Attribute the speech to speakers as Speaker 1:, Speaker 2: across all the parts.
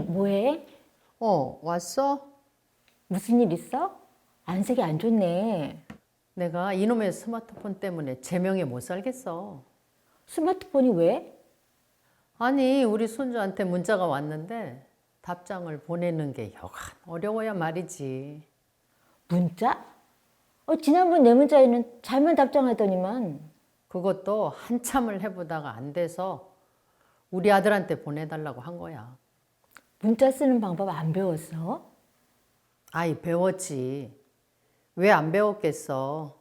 Speaker 1: 뭐해?
Speaker 2: 왔어?
Speaker 1: 무슨 일 있어? 안색이 안 좋네.
Speaker 2: 내가 이놈의 스마트폰 때문에 제명에 못 살겠어.
Speaker 1: 스마트폰이 왜?
Speaker 2: 아니, 우리 손주한테 문자가 왔는데 답장을 보내는 게 여간 어려워야 말이지.
Speaker 1: 문자? 지난번 내 문자에는 잘만 답장하더니만.
Speaker 2: 그것도 한참을 해보다가 안 돼서 우리 아들한테 보내달라고 한 거야.
Speaker 1: 문자 쓰는 방법 안 배웠어?
Speaker 2: 아이, 배웠지. 왜 안 배웠겠어?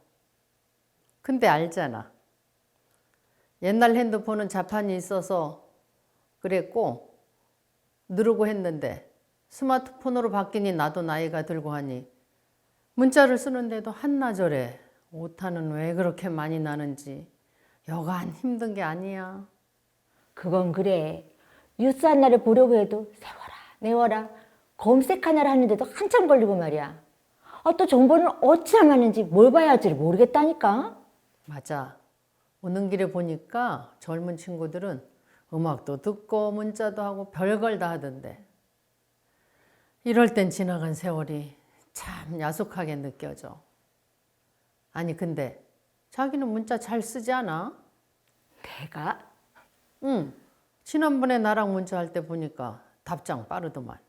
Speaker 2: 근데 알잖아. 옛날 핸드폰은 자판이 있어서 그랬고 누르고 했는데 스마트폰으로 바뀌니 나도 나이가 들고 하니 문자를 쓰는데도 한나절에 오타는 왜 그렇게 많이 나는지 여간 힘든 게 아니야.
Speaker 1: 그건 그래. 뉴스 하나를 보려고 해도 세워라, 내워라, 검색 하나를 하는데도 한참 걸리고 말이야. 또 정보는 어찌 나가는지 뭘 봐야 할지를 모르겠다니까.
Speaker 2: 맞아. 오는 길에 보니까 젊은 친구들은 음악도 듣고 문자도 하고 별걸 다 하던데 이럴 땐 지나간 세월이 참 야속하게 느껴져. 아니 근데 자기는 문자 잘 쓰지 않아?
Speaker 1: 내가?
Speaker 2: 응. 지난번에 나랑 문자할 때 보니까 답장 빠르더만.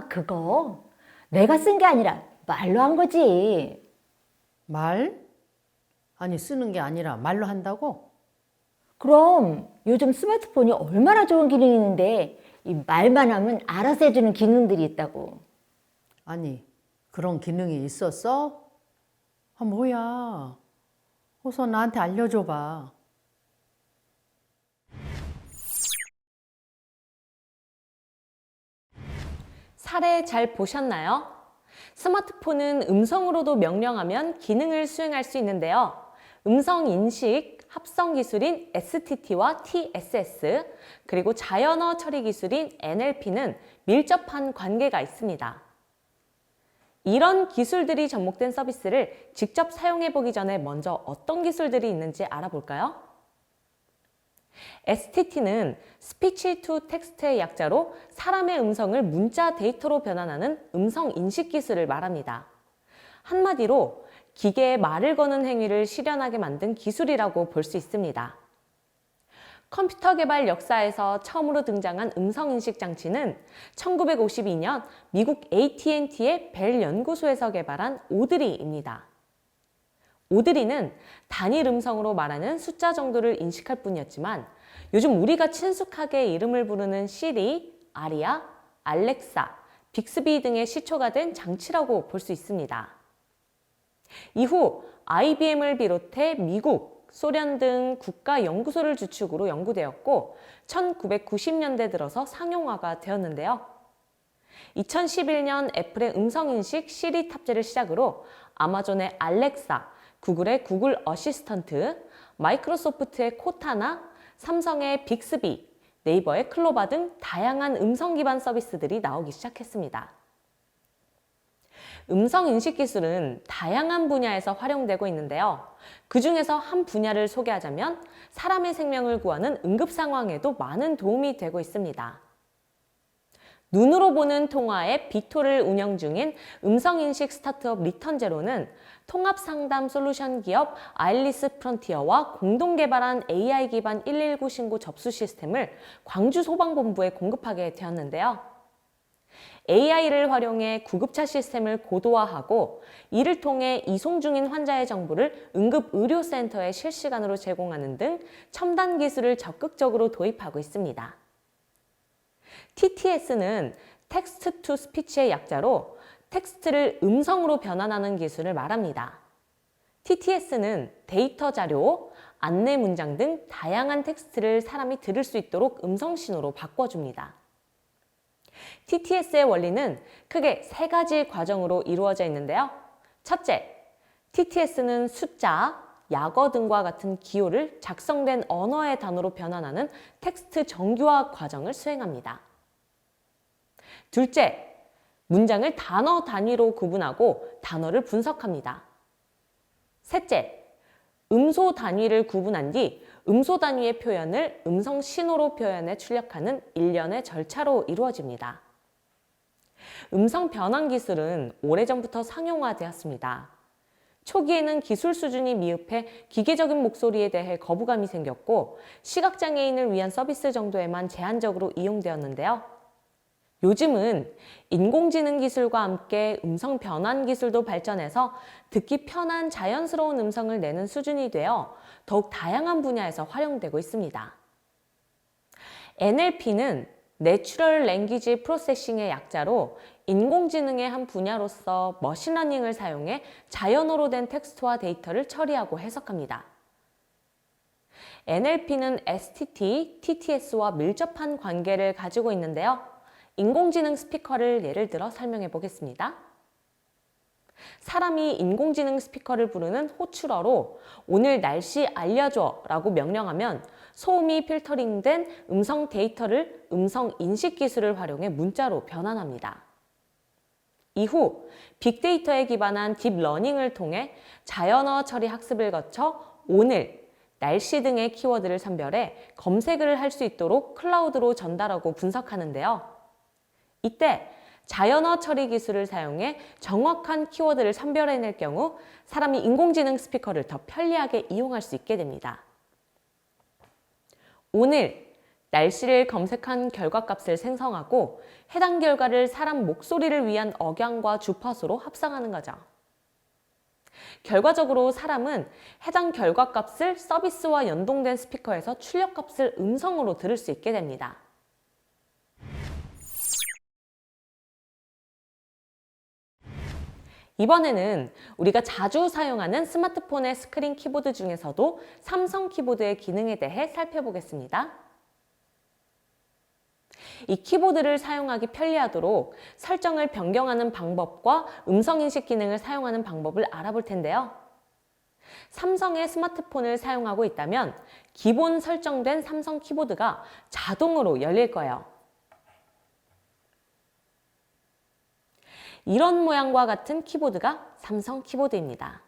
Speaker 1: 그거 내가 쓴 게 아니라 말로 한 거지.
Speaker 2: 말? 아니 쓰는 게 아니라 말로 한다고?
Speaker 1: 그럼 요즘 스마트폰이 얼마나 좋은 기능이 있는데 이 말만 하면 알아서 해주는 기능들이 있다고.
Speaker 2: 아니 그런 기능이 있었어? 뭐야. 우선 나한테 알려줘봐.
Speaker 3: 사례 잘 보셨나요? 스마트폰은 음성으로도 명령하면 기능을 수행할 수 있는데요. 음성 인식 합성 기술인 STT와 TSS, 그리고 자연어 처리 기술인 NLP는 밀접한 관계가 있습니다. 이런 기술들이 접목된 서비스를 직접 사용해 보기 전에 먼저 어떤 기술들이 있는지 알아볼까요? STT는 Speech to Text의 약자로 사람의 음성을 문자 데이터로 변환하는 음성 인식 기술을 말합니다. 한마디로 기계에 말을 거는 행위를 실현하게 만든 기술이라고 볼 수 있습니다. 컴퓨터 개발 역사에서 처음으로 등장한 음성 인식 장치는 1952년 미국 AT&T의 벨 연구소에서 개발한 오드리입니다. 오드리는 단일 음성으로 말하는 숫자 정도를 인식할 뿐이었지만 요즘 우리가 친숙하게 이름을 부르는 시리, 아리아, 알렉사, 빅스비 등의 시초가 된 장치라고 볼 수 있습니다. 이후 IBM을 비롯해 미국, 소련 등 국가 연구소를 주축으로 연구되었고 1990년대 들어서 상용화가 되었는데요. 2011년 애플의 음성인식 시리 탑재를 시작으로 아마존의 알렉사, 구글의 구글 어시스턴트, 마이크로소프트의 코타나, 삼성의 빅스비, 네이버의 클로바 등 다양한 음성 기반 서비스들이 나오기 시작했습니다. 음성 인식 기술은 다양한 분야에서 활용되고 있는데요. 그 중에서 한 분야를 소개하자면 사람의 생명을 구하는 응급 상황에도 많은 도움이 되고 있습니다. 눈으로 보는 통화의 빅토를 운영 중인 음성인식 스타트업 리턴제로는 통합상담 솔루션 기업 아일리스 프론티어와 공동 개발한 AI 기반 119 신고 접수 시스템을 광주 소방본부에 공급하게 되었는데요. AI를 활용해 구급차 시스템을 고도화하고 이를 통해 이송 중인 환자의 정보를 응급의료센터에 실시간으로 제공하는 등 첨단 기술을 적극적으로 도입하고 있습니다. TTS는 텍스트 투 스피치의 약자로 텍스트를 음성으로 변환하는 기술을 말합니다. TTS는 데이터 자료, 안내 문장 등 다양한 텍스트를 사람이 들을 수 있도록 음성 신호로 바꿔줍니다. TTS의 원리는 크게 세 가지 과정으로 이루어져 있는데요. 첫째, TTS는 숫자, 약어 등과 같은 기호를 작성된 언어의 단어로 변환하는 텍스트 정규화 과정을 수행합니다. 둘째, 문장을 단어 단위로 구분하고 단어를 분석합니다. 셋째, 음소 단위를 구분한 뒤 음소 단위의 표현을 음성 신호로 표현해 출력하는 일련의 절차로 이루어집니다. 음성 변환 기술은 오래전부터 상용화되었습니다. 초기에는 기술 수준이 미흡해 기계적인 목소리에 대해 거부감이 생겼고 시각장애인을 위한 서비스 정도에만 제한적으로 이용되었는데요. 요즘은 인공지능 기술과 함께 음성 변환 기술도 발전해서 듣기 편한 자연스러운 음성을 내는 수준이 되어 더욱 다양한 분야에서 활용되고 있습니다. NLP는 Natural Language Processing의 약자로 인공지능의 한 분야로서 머신러닝을 사용해 자연어로 된 텍스트와 데이터를 처리하고 해석합니다. NLP는 STT, TTS와 밀접한 관계를 가지고 있는데요. 인공지능 스피커를 예를 들어 설명해 보겠습니다. 사람이 인공지능 스피커를 부르는 호출어로 오늘 날씨 알려줘 라고 명령하면 소음이 필터링된 음성 데이터를 음성 인식 기술을 활용해 문자로 변환합니다. 이후 빅데이터에 기반한 딥러닝을 통해 자연어 처리 학습을 거쳐 오늘, 날씨 등의 키워드를 선별해 검색을 할 수 있도록 클라우드로 전달하고 분석하는데요. 이때 자연어 처리 기술을 사용해 정확한 키워드를 선별해낼 경우 사람이 인공지능 스피커를 더 편리하게 이용할 수 있게 됩니다. 오늘 날씨를 검색한 결과값을 생성하고 해당 결과를 사람 목소리를 위한 억양과 주파수로 합성하는 거죠. 결과적으로 사람은 해당 결과값을 서비스와 연동된 스피커에서 출력값을 음성으로 들을 수 있게 됩니다. 이번에는 우리가 자주 사용하는 스마트폰의 스크린 키보드 중에서도 삼성 키보드의 기능에 대해 살펴보겠습니다. 이 키보드를 사용하기 편리하도록 설정을 변경하는 방법과 음성인식 기능을 사용하는 방법을 알아볼 텐데요. 삼성의 스마트폰을 사용하고 있다면 기본 설정된 삼성 키보드가 자동으로 열릴 거예요. 이런 모양과 같은 키보드가 삼성 키보드입니다.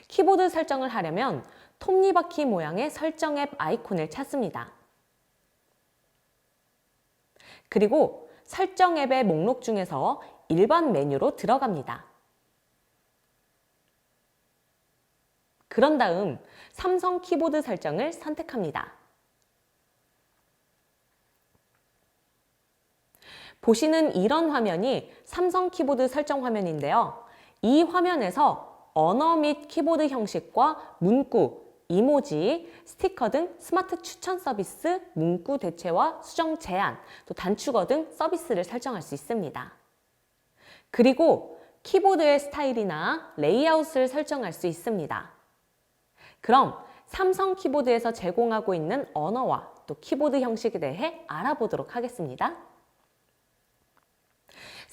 Speaker 3: 키보드 설정을 하려면 톱니바퀴 모양의 설정 앱 아이콘을 찾습니다. 그리고 설정 앱의 목록 중에서 일반 메뉴로 들어갑니다. 그런 다음 삼성 키보드 설정을 선택합니다. 보시는 이런 화면이 삼성 키보드 설정 화면인데요. 이 화면에서 언어 및 키보드 형식과 문구, 이모지, 스티커 등 스마트 추천 서비스, 문구 대체와 수정 제한, 또 단축어 등 서비스를 설정할 수 있습니다. 그리고 키보드의 스타일이나 레이아웃을 설정할 수 있습니다. 그럼 삼성 키보드에서 제공하고 있는 언어와 또 키보드 형식에 대해 알아보도록 하겠습니다.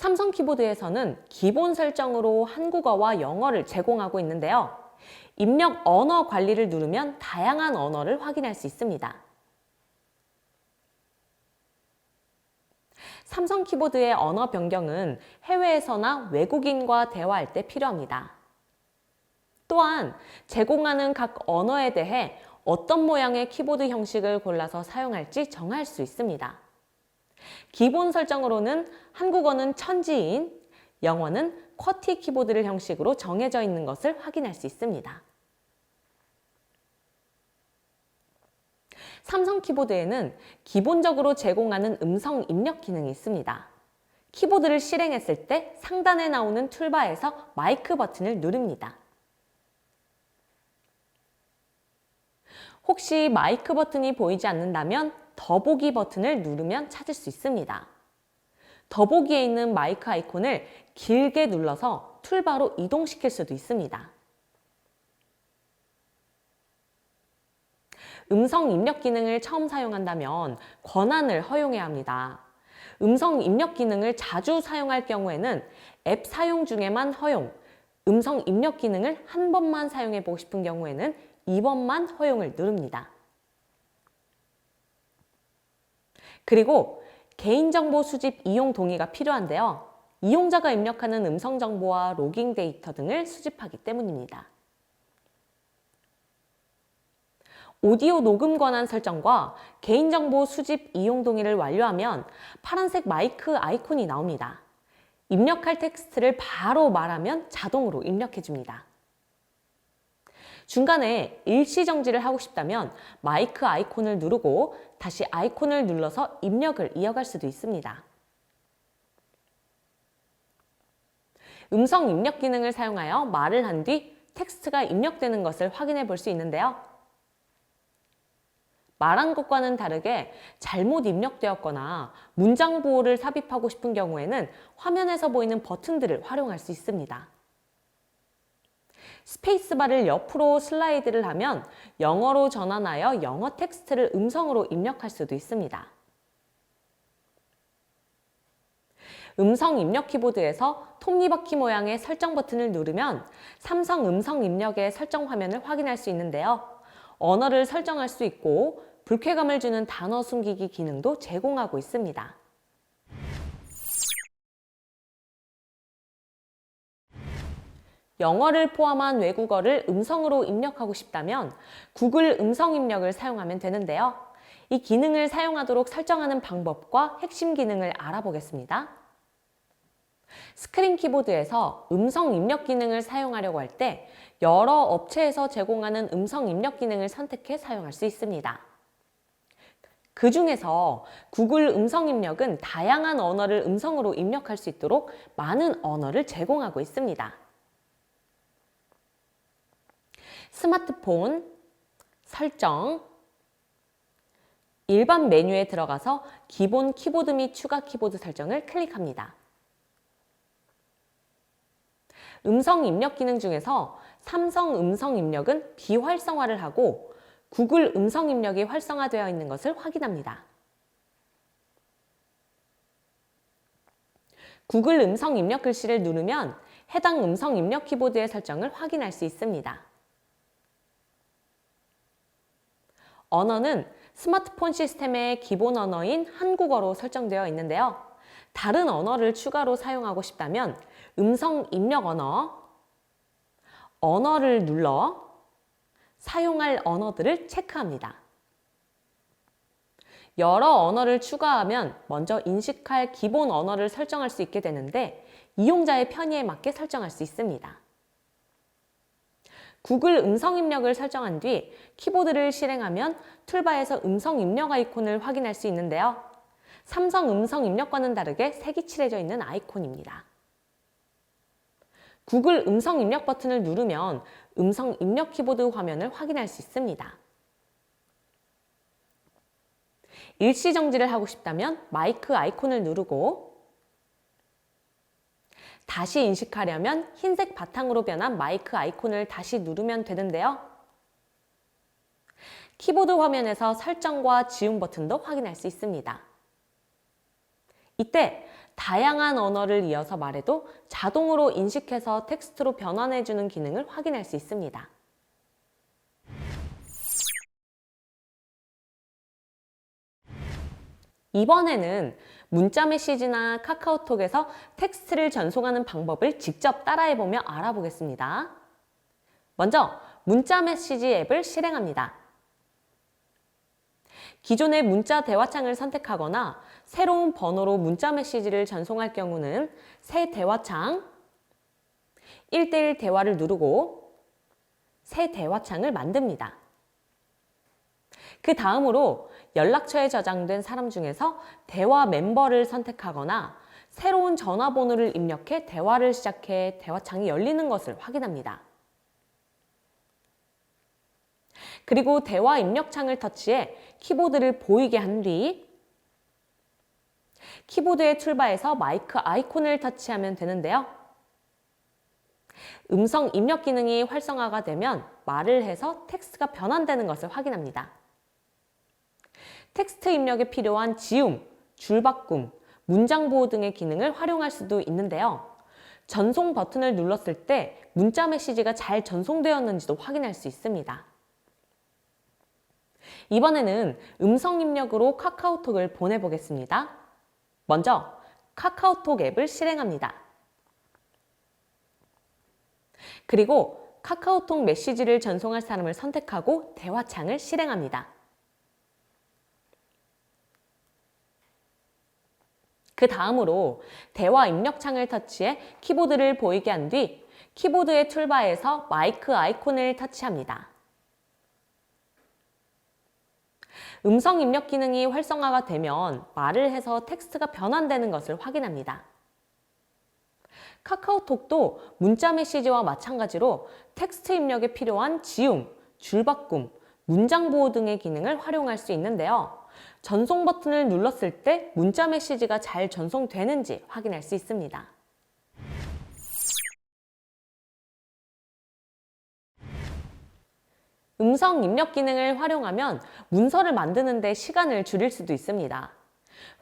Speaker 3: 삼성 키보드에서는 기본 설정으로 한국어와 영어를 제공하고 있는데요. 입력 언어 관리를 누르면 다양한 언어를 확인할 수 있습니다. 삼성 키보드의 언어 변경은 해외에서나 외국인과 대화할 때 필요합니다. 또한 제공하는 각 언어에 대해 어떤 모양의 키보드 형식을 골라서 사용할지 정할 수 있습니다. 기본 설정으로는 한국어는 천지인, 영어는 쿼티 키보드를 형식으로 정해져 있는 것을 확인할 수 있습니다. 삼성 키보드에는 기본적으로 제공하는 음성 입력 기능이 있습니다. 키보드를 실행했을 때 상단에 나오는 툴바에서 마이크 버튼을 누릅니다. 혹시 마이크 버튼이 보이지 않는다면 더보기 버튼을 누르면 찾을 수 있습니다. 더보기에 있는 마이크 아이콘을 길게 눌러서 툴바로 이동시킬 수도 있습니다. 음성 입력 기능을 처음 사용한다면 권한을 허용해야 합니다. 음성 입력 기능을 자주 사용할 경우에는 앱 사용 중에만 허용, 음성 입력 기능을 한 번만 사용해 보고 싶은 경우에는 2번만 허용을 누릅니다. 그리고 개인정보 수집 이용 동의가 필요한데요. 이용자가 입력하는 음성 정보와 로깅 데이터 등을 수집하기 때문입니다. 오디오 녹음 권한 설정과 개인정보 수집 이용 동의를 완료하면 파란색 마이크 아이콘이 나옵니다. 입력할 텍스트를 바로 말하면 자동으로 입력해줍니다. 중간에 일시정지를 하고 싶다면 마이크 아이콘을 누르고 다시 아이콘을 눌러서 입력을 이어갈 수도 있습니다. 음성 입력 기능을 사용하여 말을 한 뒤 텍스트가 입력되는 것을 확인해 볼 수 있는데요. 말한 것과는 다르게 잘못 입력되었거나 문장 보호를 삽입하고 싶은 경우에는 화면에서 보이는 버튼들을 활용할 수 있습니다. 스페이스바를 옆으로 슬라이드를 하면 영어로 전환하여 영어 텍스트를 음성으로 입력할 수도 있습니다. 음성 입력 키보드에서 톱니바퀴 모양의 설정 버튼을 누르면 삼성 음성 입력의 설정 화면을 확인할 수 있는데요. 언어를 설정할 수 있고 불쾌감을 주는 단어 숨기기 기능도 제공하고 있습니다. 영어를 포함한 외국어를 음성으로 입력하고 싶다면 구글 음성 입력을 사용하면 되는데요. 이 기능을 사용하도록 설정하는 방법과 핵심 기능을 알아보겠습니다. 스크린 키보드에서 음성 입력 기능을 사용하려고 할 때 여러 업체에서 제공하는 음성 입력 기능을 선택해 사용할 수 있습니다. 그 중에서 구글 음성 입력은 다양한 언어를 음성으로 입력할 수 있도록 많은 언어를 제공하고 있습니다. 스마트폰, 설정, 일반 메뉴에 들어가서 기본 키보드 및 추가 키보드 설정을 클릭합니다. 음성 입력 기능 중에서 삼성 음성 입력은 비활성화를 하고 구글 음성 입력이 활성화되어 있는 것을 확인합니다. 구글 음성 입력 글씨를 누르면 해당 음성 입력 키보드의 설정을 확인할 수 있습니다. 언어는 스마트폰 시스템의 기본 언어인 한국어로 설정되어 있는데요. 다른 언어를 추가로 사용하고 싶다면 음성 입력 언어를 눌러 사용할 언어들을 체크합니다. 여러 언어를 추가하면 먼저 인식할 기본 언어를 설정할 수 있게 되는데 이용자의 편의에 맞게 설정할 수 있습니다. 구글 음성 입력을 설정한 뒤 키보드를 실행하면 툴바에서 음성 입력 아이콘을 확인할 수 있는데요. 삼성 음성 입력과는 다르게 색이 칠해져 있는 아이콘입니다. 구글 음성 입력 버튼을 누르면 음성 입력 키보드 화면을 확인할 수 있습니다. 일시 정지를 하고 싶다면 마이크 아이콘을 누르고 다시 인식하려면 흰색 바탕으로 변한 마이크 아이콘을 다시 누르면 되는데요. 키보드 화면에서 설정과 지움 버튼도 확인할 수 있습니다. 이때 다양한 언어를 이어서 말해도 자동으로 인식해서 텍스트로 변환해주는 기능을 확인할 수 있습니다. 이번에는 문자 메시지나 카카오톡에서 텍스트를 전송하는 방법을 직접 따라해보며 알아보겠습니다. 먼저 문자 메시지 앱을 실행합니다. 기존의 문자 대화창을 선택하거나 새로운 번호로 문자 메시지를 전송할 경우는 새 대화창, 1:1 대화를 누르고 새 대화창을 만듭니다. 그 다음으로 연락처에 저장된 사람 중에서 대화 멤버를 선택하거나 새로운 전화번호를 입력해 대화를 시작해 대화창이 열리는 것을 확인합니다. 그리고 대화 입력창을 터치해 키보드를 보이게 한 뒤 키보드의 툴바에서 마이크 아이콘을 터치하면 되는데요. 음성 입력 기능이 활성화가 되면 말을 해서 텍스트가 변환되는 것을 확인합니다. 텍스트 입력에 필요한 지움, 줄바꿈, 문장 보호 등의 기능을 활용할 수도 있는데요. 전송 버튼을 눌렀을 때 문자 메시지가 잘 전송되었는지도 확인할 수 있습니다. 이번에는 음성 입력으로 카카오톡을 보내보겠습니다. 먼저 카카오톡 앱을 실행합니다. 그리고 카카오톡 메시지를 전송할 사람을 선택하고 대화창을 실행합니다. 그 다음으로 대화 입력창을 터치해 키보드를 보이게 한 뒤 키보드의 툴바에서 마이크 아이콘을 터치합니다. 음성 입력 기능이 활성화가 되면 말을 해서 텍스트가 변환되는 것을 확인합니다. 카카오톡도 문자 메시지와 마찬가지로 텍스트 입력에 필요한 지움, 줄바꿈, 문장 보호 등의 기능을 활용할 수 있는데요. 전송 버튼을 눌렀을 때 문자 메시지가 잘 전송되는지 확인할 수 있습니다. 음성 입력 기능을 활용하면 문서를 만드는 데 시간을 줄일 수도 있습니다.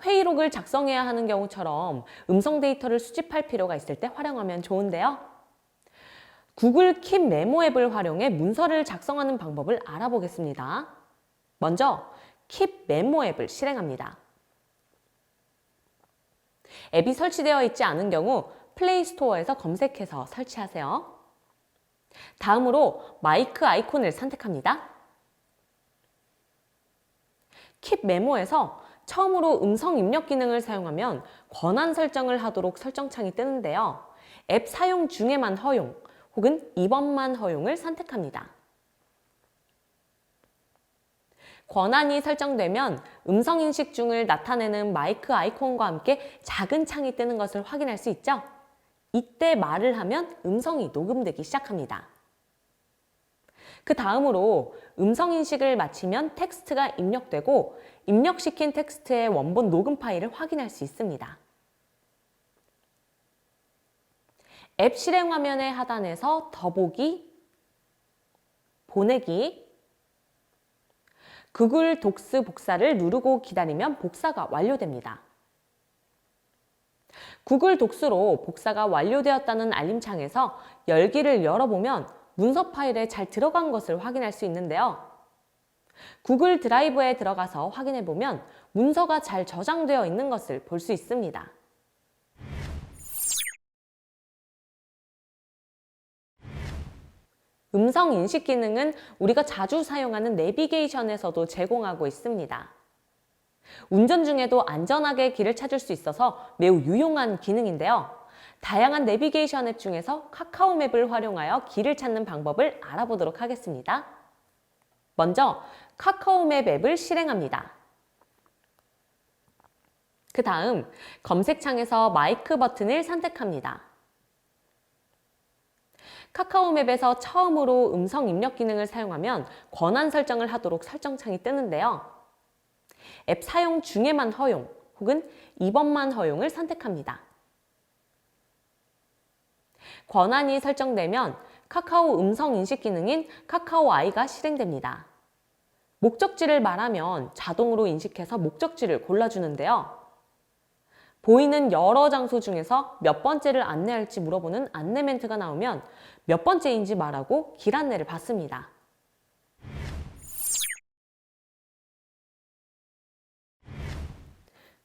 Speaker 3: 회의록을 작성해야 하는 경우처럼 음성 데이터를 수집할 필요가 있을 때 활용하면 좋은데요. 구글 킵 메모 앱을 활용해 문서를 작성하는 방법을 알아보겠습니다. 먼저 킵 메모 앱을 실행합니다. 앱이 설치되어 있지 않은 경우 플레이 스토어에서 검색해서 설치하세요. 다음으로 마이크 아이콘을 선택합니다. 킵 메모에서 처음으로 음성 입력 기능을 사용하면 권한 설정을 하도록 설정창이 뜨는데요. 앱 사용 중에만 허용 혹은 이번만 허용을 선택합니다. 권한이 설정되면 음성 인식 중을 나타내는 마이크 아이콘과 함께 작은 창이 뜨는 것을 확인할 수 있죠? 이때 말을 하면 음성이 녹음되기 시작합니다. 그 다음으로 음성 인식을 마치면 텍스트가 입력되고 입력시킨 텍스트의 원본 녹음 파일을 확인할 수 있습니다. 앱 실행 화면의 하단에서 더보기, 보내기, 구글 독스 복사를 누르고 기다리면 복사가 완료됩니다. 구글 독스로 복사가 완료되었다는 알림창에서 열기를 열어보면 문서 파일에 잘 들어간 것을 확인할 수 있는데요. 구글 드라이브에 들어가서 확인해보면 문서가 잘 저장되어 있는 것을 볼 수 있습니다. 음성 인식 기능은 우리가 자주 사용하는 내비게이션에서도 제공하고 있습니다. 운전 중에도 안전하게 길을 찾을 수 있어서 매우 유용한 기능인데요. 다양한 내비게이션 앱 중에서 카카오맵을 활용하여 길을 찾는 방법을 알아보도록 하겠습니다. 먼저 카카오맵 앱을 실행합니다. 그 다음 검색창에서 마이크 버튼을 선택합니다. 카카오맵에서 처음으로 음성 입력 기능을 사용하면 권한 설정을 하도록 설정창이 뜨는데요. 앱 사용 중에만 허용 혹은 이번만 허용을 선택합니다. 권한이 설정되면 카카오 음성 인식 기능인 카카오 아이가 실행됩니다. 목적지를 말하면 자동으로 인식해서 목적지를 골라주는데요. 보이는 여러 장소 중에서 몇 번째를 안내할지 물어보는 안내 멘트가 나오면 몇 번째인지 말하고 길 안내를 받습니다.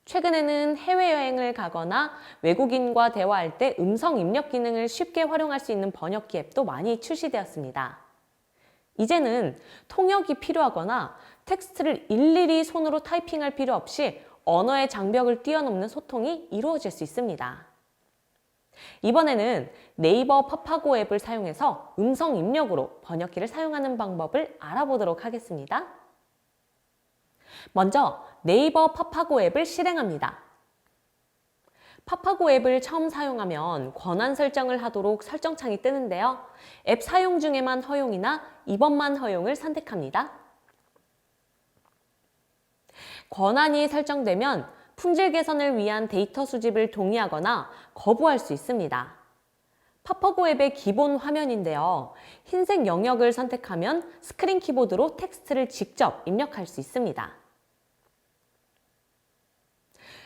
Speaker 3: 최근에는 해외여행을 가거나 외국인과 대화할 때 음성 입력 기능을 쉽게 활용할 수 있는 번역기 앱도 많이 출시되었습니다. 이제는 통역이 필요하거나 텍스트를 일일이 손으로 타이핑할 필요 없이 언어의 장벽을 뛰어넘는 소통이 이루어질 수 있습니다. 이번에는 네이버 파파고 앱을 사용해서 음성 입력으로 번역기를 사용하는 방법을 알아보도록 하겠습니다. 먼저 네이버 파파고 앱을 실행합니다. 파파고 앱을 처음 사용하면 권한 설정을 하도록 설정창이 뜨는데요. 앱 사용 중에만 허용이나 이번만 허용을 선택합니다. 권한이 설정되면 품질 개선을 위한 데이터 수집을 동의하거나 거부할 수 있습니다. 파파고 앱의 기본 화면인데요. 흰색 영역을 선택하면 스크린 키보드로 텍스트를 직접 입력할 수 있습니다.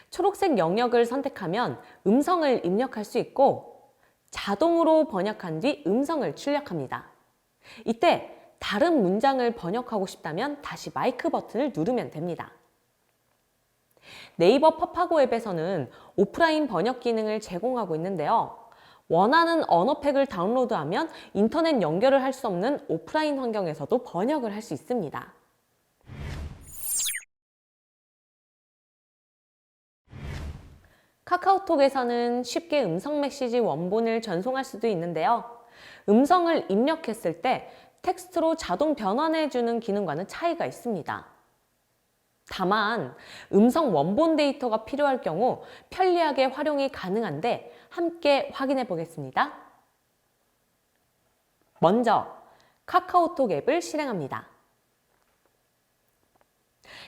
Speaker 3: 초록색 영역을 선택하면 음성을 입력할 수 있고 자동으로 번역한 뒤 음성을 출력합니다. 이때 다른 문장을 번역하고 싶다면 다시 마이크 버튼을 누르면 됩니다. 네이버 파파고 앱에서는 오프라인 번역 기능을 제공하고 있는데요. 원하는 언어팩을 다운로드하면 인터넷 연결을 할 수 없는 오프라인 환경에서도 번역을 할 수 있습니다. 카카오톡에서는 쉽게 음성 메시지 원본을 전송할 수도 있는데요. 음성을 입력했을 때 텍스트로 자동 변환해주는 기능과는 차이가 있습니다. 다만 음성 원본 데이터가 필요할 경우 편리하게 활용이 가능한데 함께 확인해 보겠습니다. 먼저 카카오톡 앱을 실행합니다.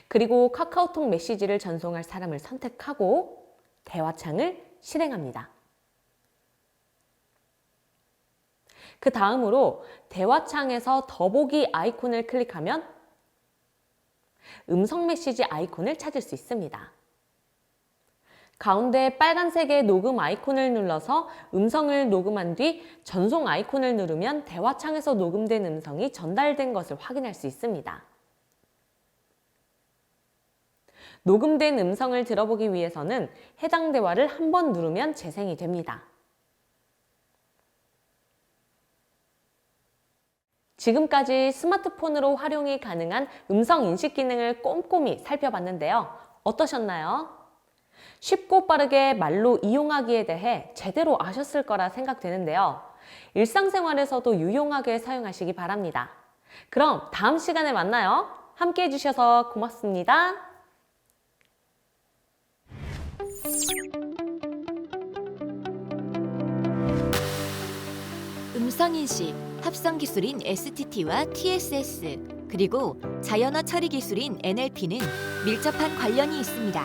Speaker 3: 그리고 카카오톡 메시지를 전송할 사람을 선택하고 대화창을 실행합니다. 그 다음으로 대화창에서 더보기 아이콘을 클릭하면 음성 메시지 아이콘을 찾을 수 있습니다. 가운데 빨간색의 녹음 아이콘을 눌러서 음성을 녹음한 뒤 전송 아이콘을 누르면 대화창에서 녹음된 음성이 전달된 것을 확인할 수 있습니다. 녹음된 음성을 들어보기 위해서는 해당 대화를 한 번 누르면 재생이 됩니다. 지금까지 스마트폰으로 활용이 가능한 음성 인식 기능을 꼼꼼히 살펴봤는데요. 어떠셨나요? 쉽고 빠르게 말로 이용하기에 대해 제대로 아셨을 거라 생각되는데요. 일상생활에서도 유용하게 사용하시기 바랍니다. 그럼 다음 시간에 만나요. 함께 해주셔서 고맙습니다.
Speaker 4: 음성인식, 합성기술인 STT와 TSS, 그리고 자연어 처리 기술인 NLP는 밀접한 관련이 있습니다.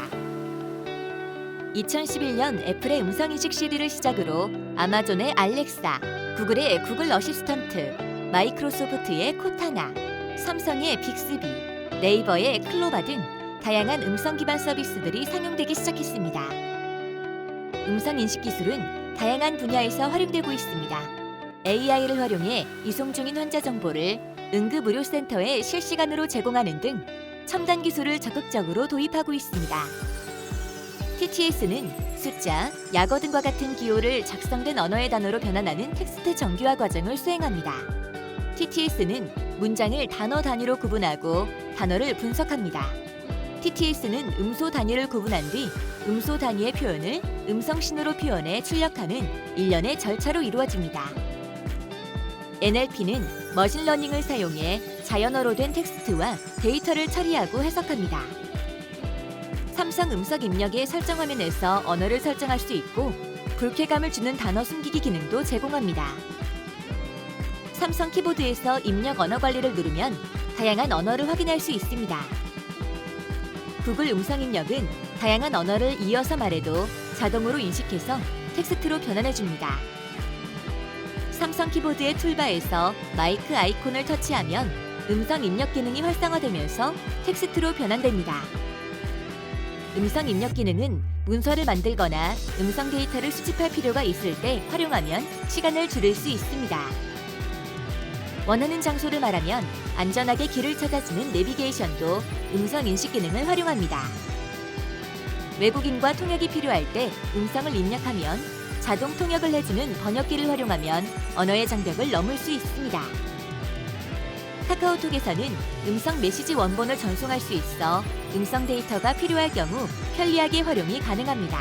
Speaker 4: 2011년 애플의 음성인식 시리를 시작으로 아마존의 알렉사, 구글의 구글 어시스턴트, 마이크로소프트의 코타나, 삼성의 빅스비, 네이버의 클로바 등 다양한 음성 기반 서비스들이 상용되기 시작했습니다. 음성인식 기술은 다양한 분야에서 활용되고 있습니다. AI를 활용해 이송 중인 환자 정보를 응급의료센터에 실시간으로 제공하는 등 첨단 기술을 적극적으로 도입하고 있습니다. TTS는 숫자, 약어 등과 같은 기호를 작성된 언어의 단어로 변환하는 텍스트 정규화 과정을 수행합니다. TTS는 문장을 단어 단위로 구분하고 단어를 분석합니다. TTS는 음소 단위를 구분한 뒤 음소 단위의 표현을 음성 신호로 표현해 출력하는 일련의 절차로 이루어집니다. NLP는 머신러닝을 사용해 자연어로 된 텍스트와 데이터를 처리하고 해석합니다. 삼성 음성 입력의 설정 화면에서 언어를 설정할 수 있고 불쾌감을 주는 단어 숨기기 기능도 제공합니다. 삼성 키보드에서 입력 언어 관리를 누르면 다양한 언어를 확인할 수 있습니다. 구글 음성 입력은 다양한 언어를 이어서 말해도 자동으로 인식해서 텍스트로 변환해줍니다. 삼성 키보드의 툴바에서 마이크 아이콘을 터치하면 음성 입력 기능이 활성화되면서 텍스트로 변환됩니다. 음성 입력 기능은 문서를 만들거나 음성 데이터를 수집할 필요가 있을 때 활용하면 시간을 줄일 수 있습니다. 원하는 장소를 말하면 안전하게 길을 찾아주는 내비게이션도 음성 인식 기능을 활용합니다. 외국인과 통역이 필요할 때 음성을 입력하면 자동 통역을 해주는 번역기를 활용하면 언어의 장벽을 넘을 수 있습니다. 카카오톡에서는 음성 메시지 원본을 전송할 수 있어 음성 데이터가 필요할 경우 편리하게 활용이 가능합니다.